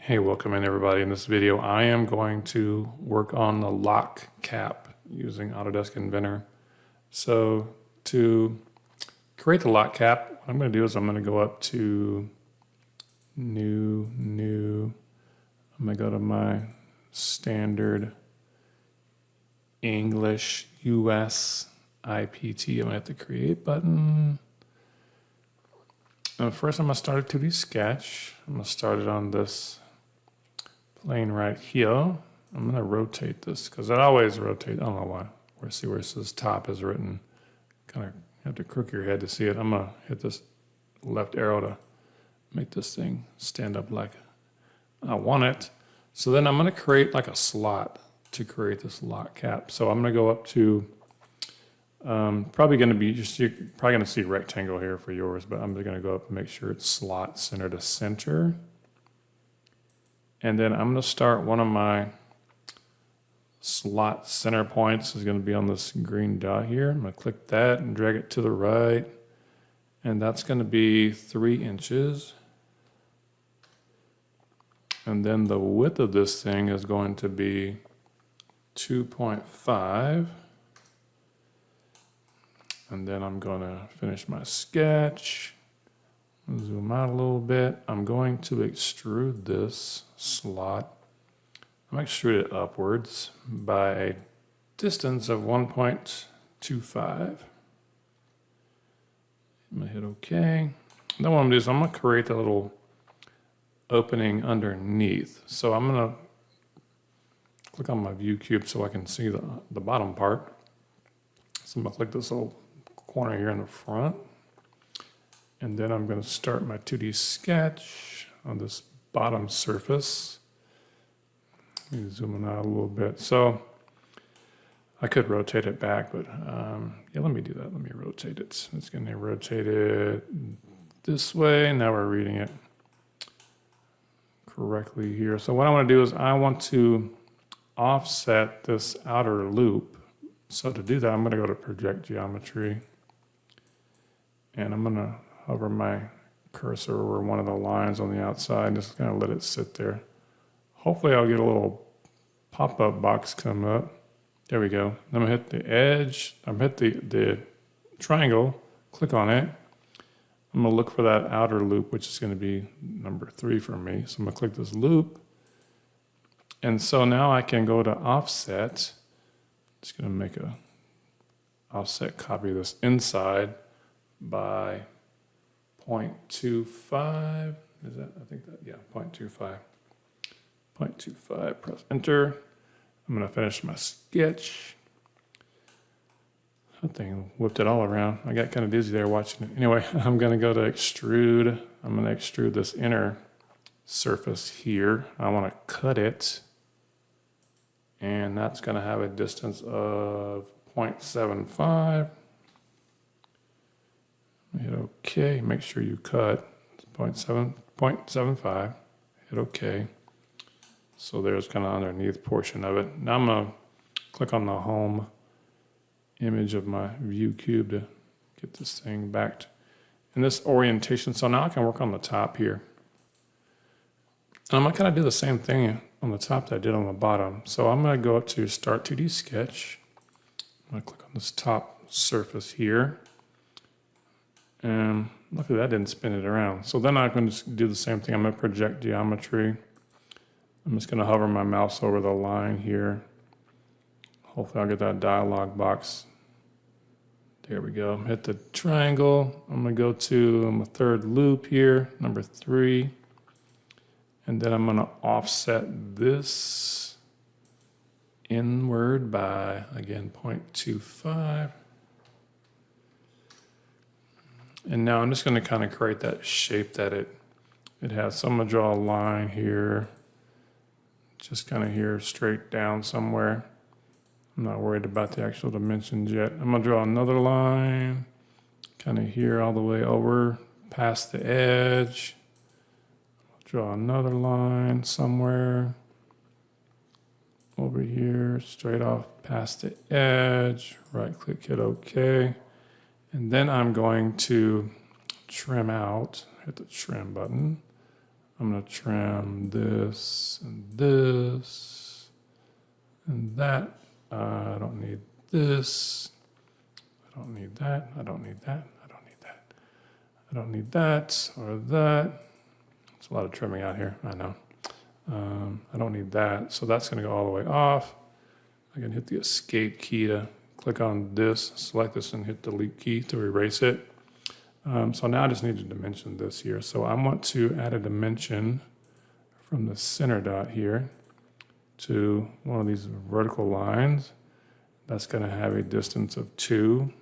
Hey, welcome in everybody. In this video, I am going to work on the lock cap using Autodesk Inventor. So to create the lock cap, what I'm going to do is I'm going to go up to new. I'm going to go to my standard English US IPT. I'm going to hit the create button. And first I'm going to start a 2D sketch. I'm going to start it on this plane right here. I'm going to rotate this because I always rotate. I don't know why. See where it says top is written. Kind of have to crook your head to see it. I'm going to hit this left arrow to make this thing stand up like I want it. So then I'm going to create like a slot to create this lock cap. So I'm going to go up to probably going to be just, you're probably going to see a rectangle here for yours, but I'm just going to go up and make sure it's slot center to center. And then I'm going to start one of my slot center points is going to be on this green dot here. I'm going to click that and drag it to the right. And that's going to be 3 inches. And then the width of this thing is going to be 2.5. And then I'm going to finish my sketch. Zoom out a little bit. I'm going to extrude this slot. I'm going to extrude it upwards by a distance of 1.25. I'm going to hit OK. Then what I'm going to do is I'm going to create a little opening underneath. So I'm going to click on my view cube so I can see the bottom part. So I'm going to click this little corner here in the front. And then I'm going to start my 2D sketch on this bottom surface. Let me zoom in out a little bit. So I could rotate it back, but yeah, let me do that. Let me rotate it. It's going to rotate it this way. Now we're reading it correctly here. So what I want to do is I want to offset this outer loop. So to do that, I'm going to go to project geometry. And I'm going to hover my cursor over one of the lines on the outside and just kind of let it sit there. Hopefully I'll get a little pop-up box come up. There we go. I'm going to hit the edge. I'm going to hit the triangle, click on it. I'm going to look for that outer loop, which is going to be number 3 for me. So I'm going to click this loop. And so now I can go to offset. Just going to make a offset copy of this inside by 0.25. Is that, I think that, yeah, 0.25. 0.25, press enter. I'm going to finish my sketch. That thing whipped it all around. I got kind of dizzy there watching it. Anyway, I'm going to go to extrude. I'm going to extrude this inner surface here. I want to cut it. And that's going to have a distance of 0.75. Hit OK. Make sure you cut 0.75. Hit OK. So there's kind of underneath portion of it. Now I'm going to click on the home image of my view cube to get this thing back in this orientation. So now I can work on the top here. And I'm going to kind of do the same thing on the top that I did on the bottom. So I'm going to go up to Start 2D Sketch. I'm going to click on this top surface here. And luckily that didn't spin it around. So then I'm going to do the same thing. I'm going to project geometry. I'm just going to hover my mouse over the line here. Hopefully I'll get that dialog box. There we go. Hit the triangle. I'm going to go to my third loop here, number 3. And then I'm going to offset this inward by, again, 0.25. And now I'm just going to kind of create that shape that it has. So I'm going to draw a line here, just kind of here, straight down somewhere. I'm not worried about the actual dimensions yet. I'm going to draw another line, kind of here all the way over, past the edge. Draw another line somewhere over here, straight off past the edge. Right click, hit OK. And then I'm going to trim out, hit the trim button. I'm going to trim this and this and that. I don't need this. I don't need that. I don't need that. I don't need that. I don't need that or that. There's a lot of trimming out here, I know. I don't need that. So that's going to go all the way off. I can hit the escape key to click on this, select this, and hit the delete key to erase it. So now I just need to dimension this here. So I want to add a dimension from the center dot here to one of these vertical lines. That's going to have a distance of 2.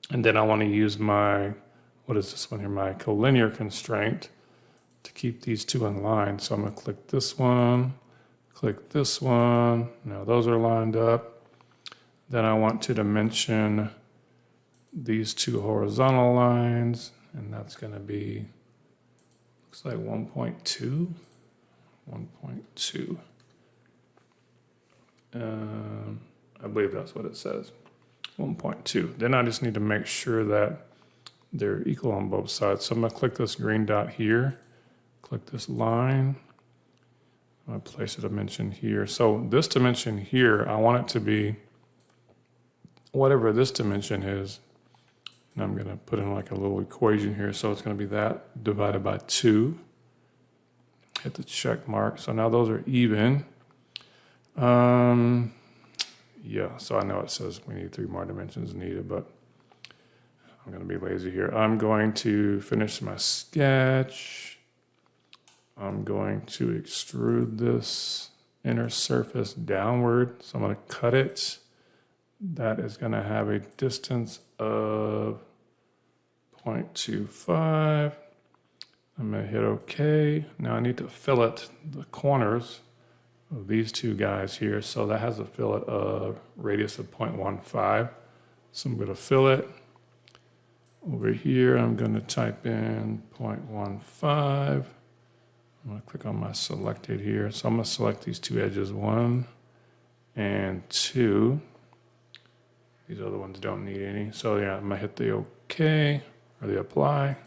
And then I want to use my, what is this one here, my collinear constraint to keep these two in line. So I'm going to click this one, click this one. Now those are lined up. Then I want to dimension these two horizontal lines, and that's going to be, looks like 1.2. 1.2. I believe that's what it says. 1.2. Then I just need to make sure that they're equal on both sides. So I'm going to click this green dot here, click this line. I'm going to place a dimension here. So this dimension here, I want it to be whatever this dimension is. And I'm going to put in like a little equation here. So it's going to be that divided by 2. Hit the check mark. So now those are even. Yeah, so I know it says we need 3 more dimensions needed, but I'm going to be lazy here. I'm going to finish my sketch. I'm going to extrude this inner surface downward. So I'm going to cut it. That is going to have a distance of 0.25. I'm going to hit OK. Now I need to fillet the corners of these two guys here. So that has a fillet radius of 0.15. So I'm going to fillet. Over here, I'm going to type in 0.15. I'm going to click on my selected here. So I'm going to select these two edges, 1 and 2. These other ones don't need any. So yeah, I'm going to hit the OK or the apply.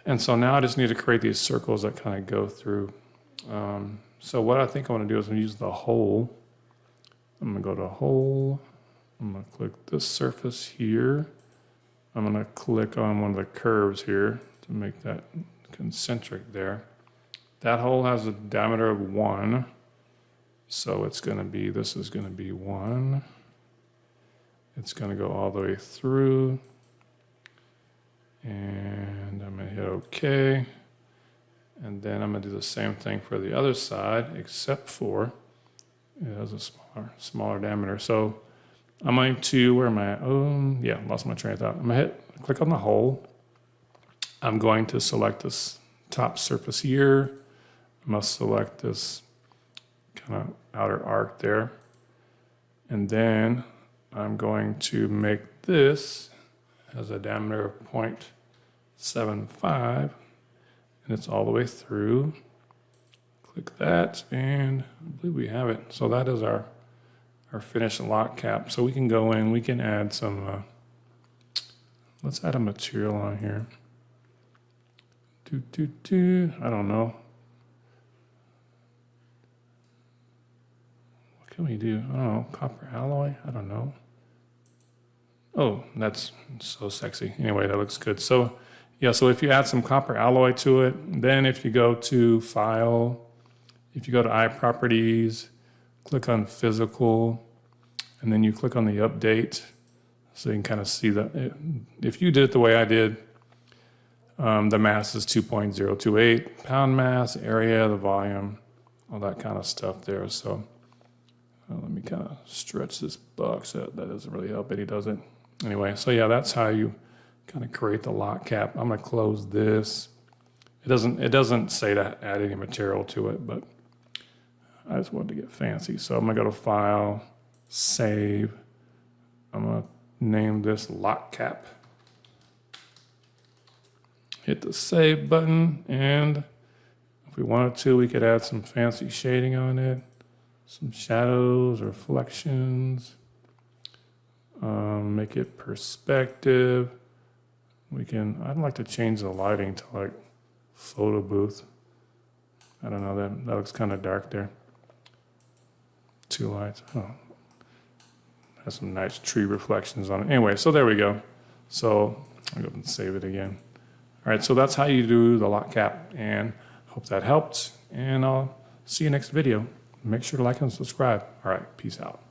And so now I just need to create these circles that kind of go through. So what I think I want to do is I'm going to use the hole. I'm going to go to hole. I'm going to click this surface here. I'm going to click on one of the curves here to make that concentric there. That hole has a diameter of 1. So it's going to be, this is going to be 1. It's going to go all the way through. And I'm going to hit OK. And then I'm going to do the same thing for the other side, except for it has a smaller diameter. So I'm going to, where am I at? Oh, yeah, lost my train of thought. I'm going to click on the hole. I'm going to select this top surface here. I must select this kind of outer arc there. And then I'm going to make this has a diameter of 0.75, and it's all the way through. Click that, and I believe we have it. So that is our finished lock cap. So we can go in, we can add some, let's add a material on here. I don't know. What can we do? I don't know, copper alloy? I don't know. Oh, that's so sexy. Anyway, that looks good. So yeah, so if you add some copper alloy to it, then if you go to File, if you go to iProperties, click on Physical, and then you click on the Update, so you can kind of see that. If you did it the way I did, the mass is 2.028 pound mass, area, the volume, all that kind of stuff there. So let me kind of stretch this box out. That doesn't really help any, does it? Anyway, so yeah, that's how you kind of create the lock cap. I'm going to close this. It doesn't say to add any material to it, but I just wanted to get fancy. So I'm going to go to File, Save. I'm going to name this lock cap. Hit the Save button, and if we wanted to, we could add some fancy shading on it, some shadows, reflections, make it perspective. I'd like to change the lighting to like photo booth. I don't know, that looks kind of dark there. 2 lights. Oh, has some nice tree reflections on it. Anyway, so there we go. So I'll go and save it again. All right, so that's how you do the lock cap, and hope that helped. And I'll see you next video. Make sure to like and subscribe. All right, peace out.